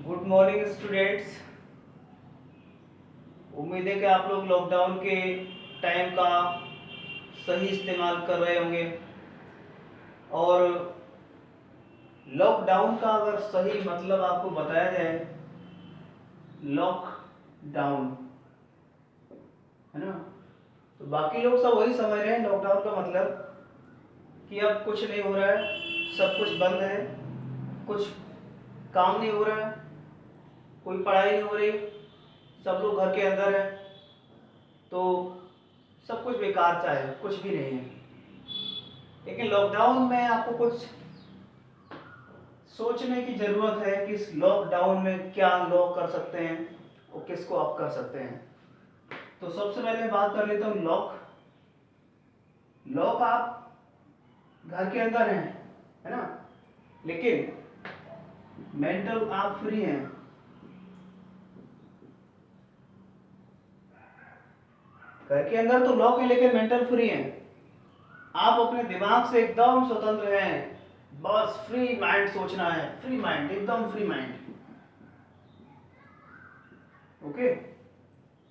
Good morning students. उम्मीद है कि आप लोग लॉकडाउन के टाइम का सही इस्तेमाल कर रहे होंगे। और लॉकडाउन का अगर सही मतलब आपको बताया जाए, लॉकडाउन है ना, तो बाकी लोग सब वही समझ रहे हैं लॉकडाउन का मतलब कि अब कुछ नहीं हो रहा है, सब कुछ बंद है, कुछ काम नहीं हो रहा है, कोई पढ़ाई नहीं हो रही, सब लोग घर के अंदर है, तो सब कुछ बेकार सा है, कुछ भी नहीं है। लेकिन लॉकडाउन में आपको कुछ सोचने की जरूरत है कि इस लॉकडाउन में क्या लोग कर सकते हैं और किसको आप कर सकते हैं। तो सबसे पहले बात कर लेता हूँ लॉक। लॉक आप घर के अंदर हैं, है ना, लेकिन मेंटल आप फ्री हैं। घर के अंदर तो लॉक है लेकिन मेंटल फ्री हैं। आप अपने दिमाग से एकदम स्वतंत्र हैं, बस फ्री माइंड सोचना है, फ्री माइंड, एकदम free mind. Okay,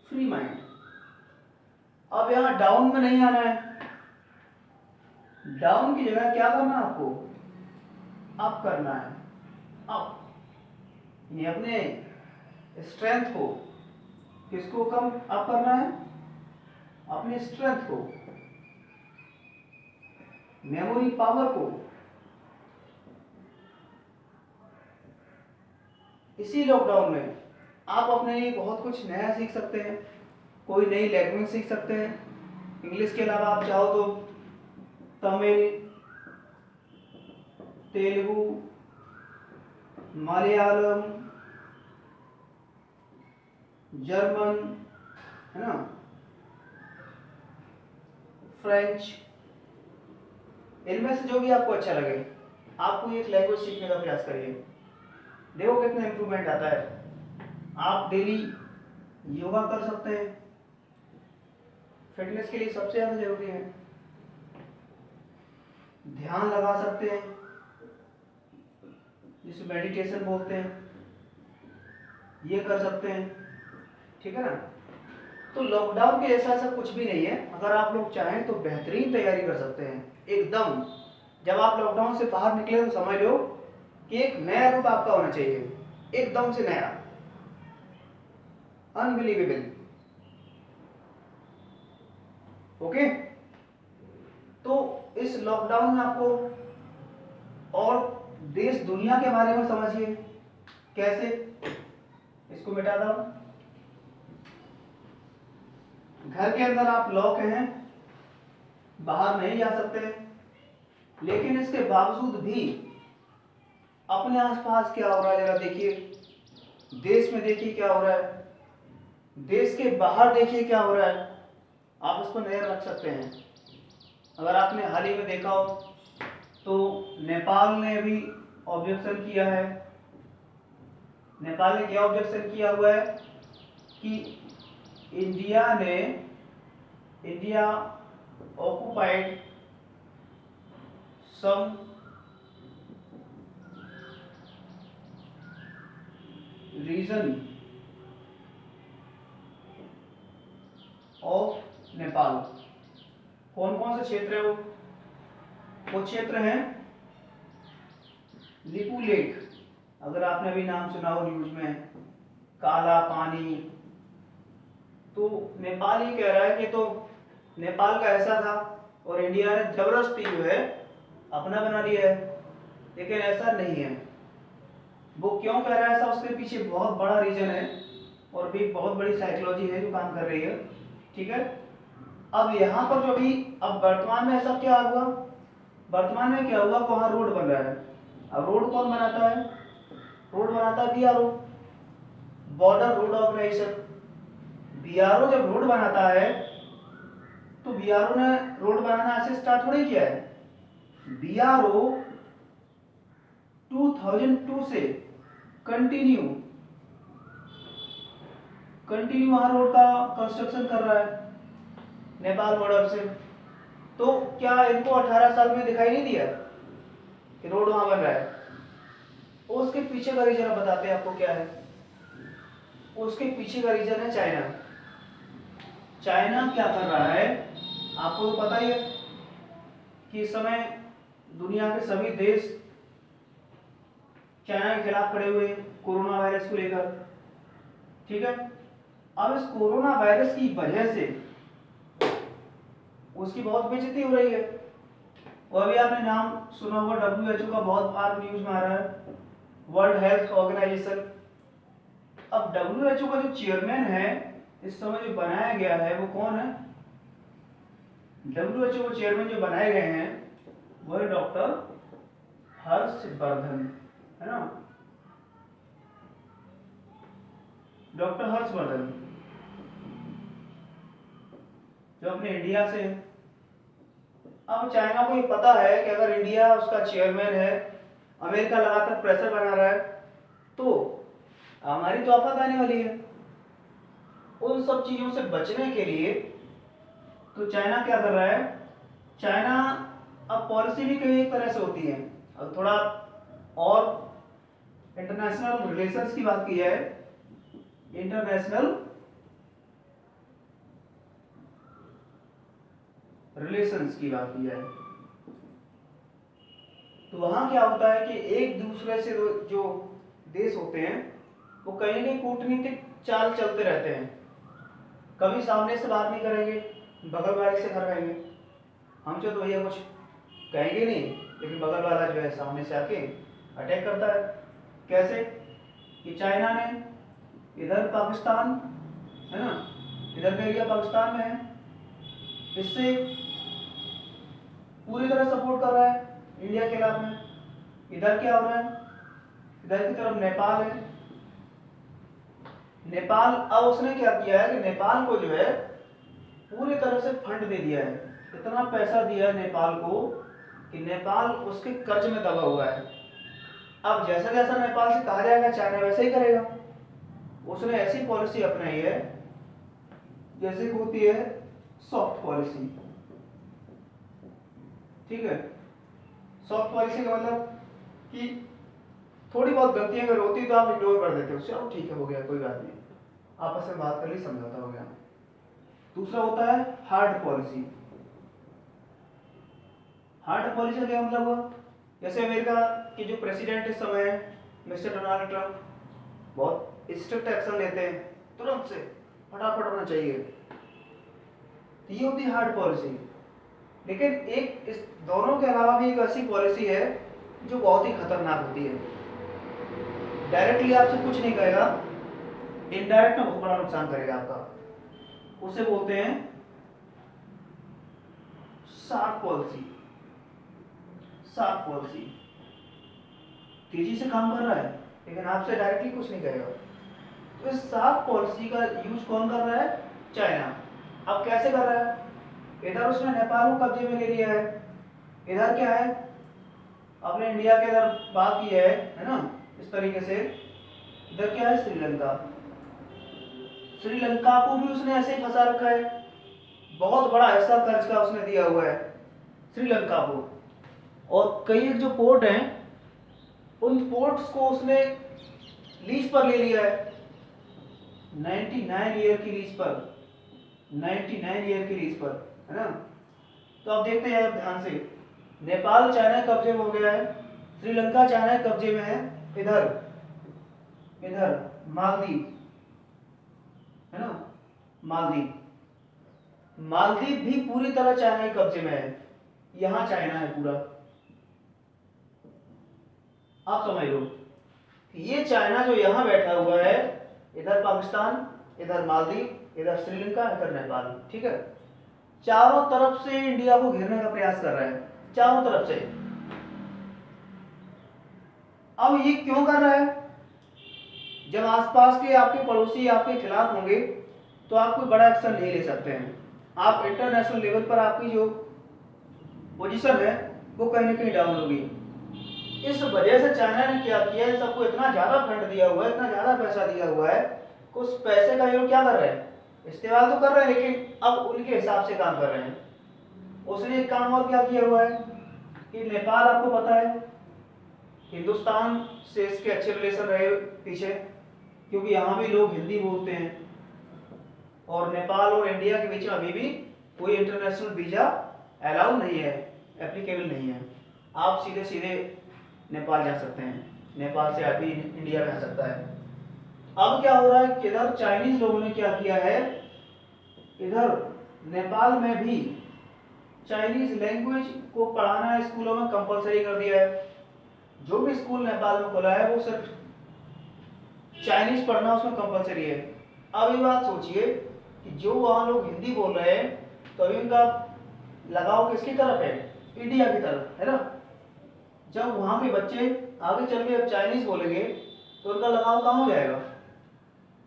free mind. अब यहाँ डाउन में नहीं आना है। डाउन की जगह क्या करना है आपको? अप करना है। अप, ये अपने स्ट्रेंथ को, किसको कम अप करना है? अपने स्ट्रेंथ को, मेमोरी पावर को। इसी लॉकडाउन में आप अपने लिए बहुत कुछ नया सीख सकते हैं। कोई नई लैंग्वेज सीख सकते हैं। इंग्लिश के अलावा आप चाहो तो तमिल, तेलुगु, मलयालम, जर्मन, है ना, फ्रेंच, इनमें से जो भी आपको अच्छा लगे, आप कोई एक लैंग्वेज सीखने का प्रयास करिए। देखो कितना इंप्रूवमेंट आता है। आप डेली योगा कर सकते हैं, फिटनेस के लिए सबसे ज़्यादा जरूरी है। ध्यान लगा सकते हैं, जिसे मेडिटेशन बोलते हैं, ये कर सकते हैं, ठीक है ना। तो लॉकडाउन के जैसा ऐसा कुछ भी नहीं है। अगर आप लोग चाहें तो बेहतरीन तैयारी कर सकते हैं एकदम। जब आप लॉकडाउन से बाहर निकले तो समझ लो कि एक नया रूप आपका होना चाहिए, एकदम से नया, अनबिलीवेबल। ओके, तो इस लॉकडाउन में आपको और देश दुनिया के बारे में समझिए। कैसे? इसको मिटा दो। घर के अंदर आप लॉक हैं, बाहर नहीं जा सकते, लेकिन इसके बावजूद भी अपने आसपास क्या हो रहा है जरा देखिए। देश में देखिए क्या हो रहा है, देश के बाहर देखिए क्या हो रहा है। आप उस पर नजर रख सकते हैं। अगर आपने हाल ही में देखा हो तो नेपाल ने भी ऑब्जेक्शन किया है। नेपाल ने क्या ऑब्जेक्शन किया हुआ है कि India occupied some region of Nepal. कौन कौन से क्षेत्र है वो क्षेत्र हैं लिपू लेक, अगर आपने अभी नाम सुना हो न्यूज में, काला पानी। तो नेपाल ही कह रहा है कि तो नेपाल का ऐसा था और इंडिया ने जबरदस्ती जो है अपना बना लिया है, लेकिन ऐसा नहीं है। वो क्यों कह रहा है ऐसा, उसके पीछे बहुत बड़ा रीजन है और भी बहुत बड़ी साइकोलॉजी है जो काम कर रही है, ठीक है। अब यहाँ पर जो भी अब वर्तमान में ऐसा क्या हुआ, वर्तमान में क्या हुआ, वहाँ रोड बन रहा है। अब रोड कौन बनाता है? रोड बनाता है BRO, border road organisation. BRO जब रोड बनाता है तो बीआरओ ने रोड बनाना ऐसे स्टार्ट थोड़ी किया है। बीआरओ 2002 से कंटिन्यू वहां रोड का कंस्ट्रक्शन कर रहा है नेपाल बॉर्डर से। तो क्या इनको 18 साल में दिखाई नहीं दिया कि रोड वहां बन रहा है? उसके पीछे का रीजन बताते हैं आपको क्या है। उसके पीछे का रीजन है चाइना। चाइना क्या कर रहा है, आपको तो पता ही है कि इस समय दुनिया के सभी देश चाइना के खिलाफ खड़े हुए हैं कोरोना वायरस को लेकर। ठीक है, अब इस कोरोना वायरस की वजह से उसकी बहुत बेइज्जती हो रही है। वो अभी आपने नाम सुना होगा WHO का, बहुत बार न्यूज में आ रहा है, वर्ल्ड हेल्थ ऑर्गेनाइजेशन। अब WHO का जो चेयरमैन है इस समय जो बनाया गया है वो कौन है? WHO के चेयरमैन जो बनाए गए हैं वो है डॉक्टर हर्षवर्धन, है ना, डॉक्टर हर्षवर्धन, जो अपने इंडिया से है। अब चाइना को ये पता है कि अगर इंडिया उसका चेयरमैन है, अमेरिका लगातार प्रेशर बना रहा है, तो हमारी तो आफत आने वाली है। उन सब चीजों से बचने के लिए तो चाइना क्या कर रहा है, चाइना अब पॉलिसी भी कई एक तरह से होती है। अब थोड़ा और इंटरनेशनल रिलेशंस की बात की जाए, इंटरनेशनल रिलेशंस की बात की जाए तो वहां क्या होता है कि एक दूसरे से जो देश होते हैं वो कहीं ना कहीं कूटनीतिक चाल चलते रहते हैं। कभी सामने से बात नहीं करेंगे, बगल वाले से कर रहेंगे, हमसे तो भैया कुछ कहेंगे नहीं, लेकिन बगल वाला जो है सामने से आके अटैक करता है। कैसे कि चाइना ने इधर पाकिस्तान है ना, इधर का एरिया पाकिस्तान में है, इससे पूरी तरह सपोर्ट कर रहा है इंडिया के खिलाफ में। इधर क्या हो रहा है, इधर की तरफ नेपाल है, नेपाल, अब उसने क्या किया है कि नेपाल को जो है पूरी तरह से फंड दे दिया है, इतना पैसा दिया है नेपाल को कि नेपाल उसके कर्ज में दबा हुआ है। अब जैसा जैसा नेपाल से कहा जाएगा चाइना वैसे ही करेगा। उसने ऐसी पॉलिसी अपनाई है जैसे होती है सॉफ्ट पॉलिसी। ठीक है, सॉफ्ट पॉलिसी का मतलब कि थोड़ी बहुत गलतियां अगर होती तो आप इग्नोर कर देते हो, चलो ठीक है हो गया कोई बात नहीं, आपस में बात कर ली समझौता हो गया। दूसरा होता है हार्ड पॉलिसी। हार्ड पॉलिसी का क्या मतलब हुआ, जैसे अमेरिका के जो प्रेसिडेंट इस समय है मिस्टर डोनाल्ड ट्रंप, बहुत स्ट्रिक्ट एक्शन लेते हैं, तुरंत से फटाफट होना चाहिए, तो ये होती है हार्ड पॉलिसी। लेकिन एक इस दोनों के अलावा भी एक ऐसी पॉलिसी है जो बहुत ही खतरनाक होती है। डायरेक्टली आपसे कुछ नहीं करेगा, इनडायरेक्ट में बहुत बड़ा नुकसान करेगा आपका, उसे बोलते हैं शार्प पॉलिसी। शार्प पॉलिसी तेजी से काम कर रहा है लेकिन आपसे डायरेक्टली कुछ नहीं करेगा। तो इस शार्प पॉलिसी का यूज कौन कर रहा है? चाइना। अब कैसे कर रहा है, इधर उसने नेपाल को कब्जे में ले लिया है, इधर क्या है अपने इंडिया के इधर बात की है ना, इस तरीके से। इधर क्या है श्रीलंका, श्रीलंका को भी उसने ऐसे ही फंसा रखा है, बहुत बड़ा हिस्सा कर्ज का उसने दिया हुआ है श्रीलंका को। और कई जो पोर्ट हैं उन पोर्ट्स को उसने लीज पर ले लिया है, 99 ईयर की लीज पर, 99 ईयर की लीज पर, है ना। तो आप देखते हैं अब ध्यान से, नेपाल चाइना के कब्जे में हो गया है, श्रीलंका चाइना के कब्जे में है, इधर इधर मालदीव है ना, मालदीव, मालदीव भी पूरी तरह चाइना के कब्जे में है, यहां चाइना है पूरा। आप समझ लो ये चाइना जो यहां बैठा हुआ है, इधर पाकिस्तान, इधर मालदीव, इधर श्रीलंका, इधर नेपाल, ठीक है, चारों तरफ से इंडिया को घेरने का प्रयास कर रहा है, चारों तरफ से। अब ये क्यों कर रहा है? जब आसपास के आपके पड़ोसी आपके खिलाफ होंगे तो आप कोई बड़ा एक्शन नहीं ले सकते हैं, आप इंटरनेशनल लेवल पर आपकी जो पोजीशन है वो कहीं ना कहीं डाउन होगी। इस वजह से चाइना ने क्या किया है, सबको इतना ज्यादा फंड दिया हुआ है, इतना ज्यादा पैसा दिया हुआ है कि उस पैसे का ये लोग क्या कर रहे हैं, इस्तेमाल तो कर रहे हैं लेकिन अब उनके हिसाब से काम कर रहे हैं। उसने एक काम और क्या किया हुआ है कि नेपाल आपको पता है हिंदुस्तान से इसके अच्छे रिलेशन रहे पीछे, क्योंकि यहाँ भी लोग हिंदी बोलते हैं, और नेपाल और इंडिया के बीच में अभी भी कोई इंटरनेशनल वीज़ा अलाउ नहीं है, एप्लीकेबल नहीं है। आप सीधे सीधे नेपाल जा सकते हैं, नेपाल से आदमी इंडिया में आ सकता है। अब क्या हो रहा है कि इधर चाइनीज लोगों ने क्या किया है, इधर नेपाल में भी चाइनीज लैंग्वेज को पढ़ाना स्कूलों में कंपलसरी कर दिया है। जो भी स्कूल नेपाल में खुला है वो सिर्फ चाइनीज पढ़ना उसमें कंपलसरी है। अब ये बात सोचिए कि जो वहाँ लोग हिंदी बोल रहे हैं, तो इनका लगाव किसकी तरफ है, इंडिया की तरफ है ना। जब वहाँ के बच्चे आगे चल के अब चाइनीज बोलेंगे तो उनका लगाव कहाँ हो जाएगा,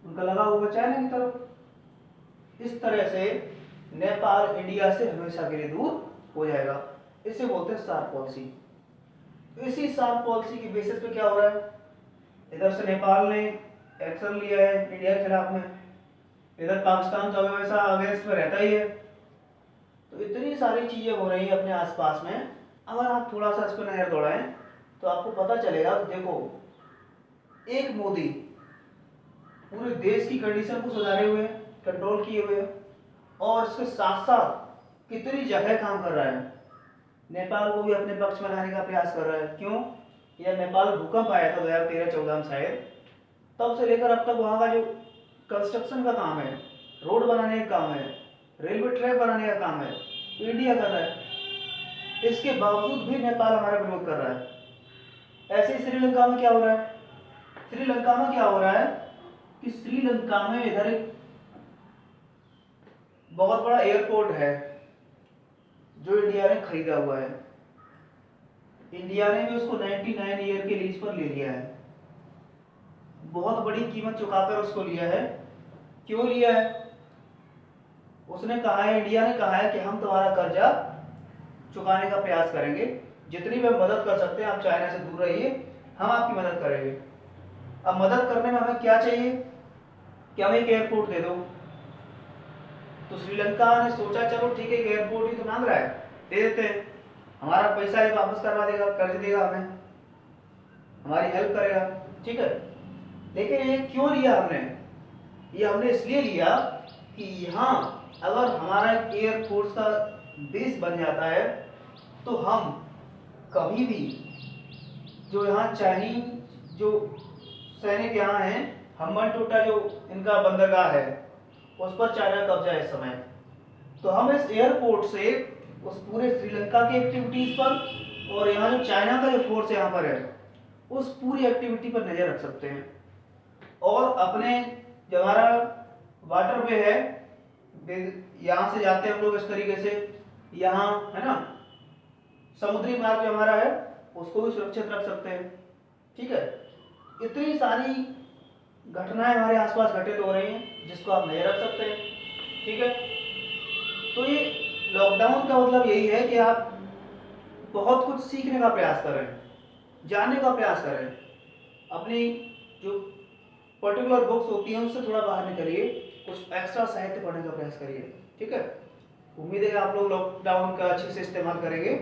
उनका लगाव होगा चाइना की तरफ। इस तरह से नेपाल इंडिया से हमेशा के लिए दूर हो जाएगा। इसे बोलते हैं सार्क पॉलिसी। इसी सार्क पॉलिसी की बेसिस पे क्या हो रहा है, इधर से नेपाल ने एक्शन लिया है इंडिया के खिलाफ में, इधर पाकिस्तान तो हमेशा अगेंस्ट में रहता ही है। तो इतनी सारी चीजें हो रही हैं अपने आसपास में। अगर आप थोड़ा सा इस पर नजर दौड़ाएं तो आपको पता चलेगा कि देखो, एक मोदी पूरे देश की कंडीशन को सुधारे हुए, कंट्रोल किए हुए, और इसके साथ साथ कितनी जगह काम कर रहा है, नेपाल को भी अपने पक्ष में लाने का प्रयास कर रहा है। क्यों, यह नेपाल भूकंप आया था 2013-14 में शायद, तब से लेकर अब तक वहाँ का जो कंस्ट्रक्शन का काम है, रोड बनाने का काम है, रेलवे ट्रैक बनाने का काम है, इंडिया कर रहा है। इसके बावजूद भी नेपाल हमारा विरोध कर रहा है। ऐसे ही श्रीलंका में क्या हो रहा है, श्रीलंका में क्या हो रहा है कि श्रीलंका में इधर एक बहुत बड़ा एयरपोर्ट है जो इंडिया ने खरीदा हुआ है। इंडिया ने भी उसको 99 ईयर के लीज पर ले लिया है, बहुत बड़ी कीमत चुकाकर उसको लिया है। क्यों लिया है, उसने कहा है, इंडिया ने कहा है कि हम तुम्हारा कर्जा चुकाने का प्रयास करेंगे, जितनी भी हम मदद कर सकते हैं, आप चाइना से दूर रहिए, हम आपकी मदद करेंगे। अब मदद करने में हमें क्या चाहिए कि हमें एक एयरपोर्ट दे दो। तो श्रीलंका ने सोचा चलो ठीक है, एयरपोर्ट ही तो मांग रहा है, दे देते हैं, हमारा पैसा ये वापस करवा देगा, कर्ज देगा हमें, हमारी हेल्प करेगा, ठीक है। लेकिन ये क्यों लिया हमने, ये हमने इसलिए लिया कि यहाँ अगर हमारा एयरफोर्स का बेस बन जाता है तो हम कभी भी जो यहाँ चाइनीज जो सैनिक यहाँ हैं, हम्बनटोटा जो इनका बंदरगाह है उस पर चाइना कब्जा है इस समय, तो हम इस एयरपोर्ट से उस पूरे श्रीलंका की एक्टिविटीज पर और यहाँ जो चाइना का जो फोर्स यहाँ पर है उस पूरी एक्टिविटी पर नजर रख सकते हैं। और अपने जो हमारा वाटर वे है, यहाँ से जाते हैं हम लोग इस तरीके से, यहाँ है ना, समुद्री मार्ग जो हमारा है उसको भी सुरक्षित रख सकते हैं, ठीक है। इतनी सारी घटनाएं हमारे आसपास घटित हो रही हैं जिसको आप नजर रख सकते हैं, ठीक है। तो ये लॉकडाउन का मतलब यही है कि आप बहुत कुछ सीखने का प्रयास करें, जानने का प्रयास करें, अपनी जो पर्टिकुलर बुक्स होती हैं उनसे थोड़ा बाहर निकलिए, कुछ एक्स्ट्रा साहित्य पढ़ने का प्रयास करिए, ठीक है। उम्मीद है आप लोग लॉकडाउन का अच्छे से इस्तेमाल करेंगे।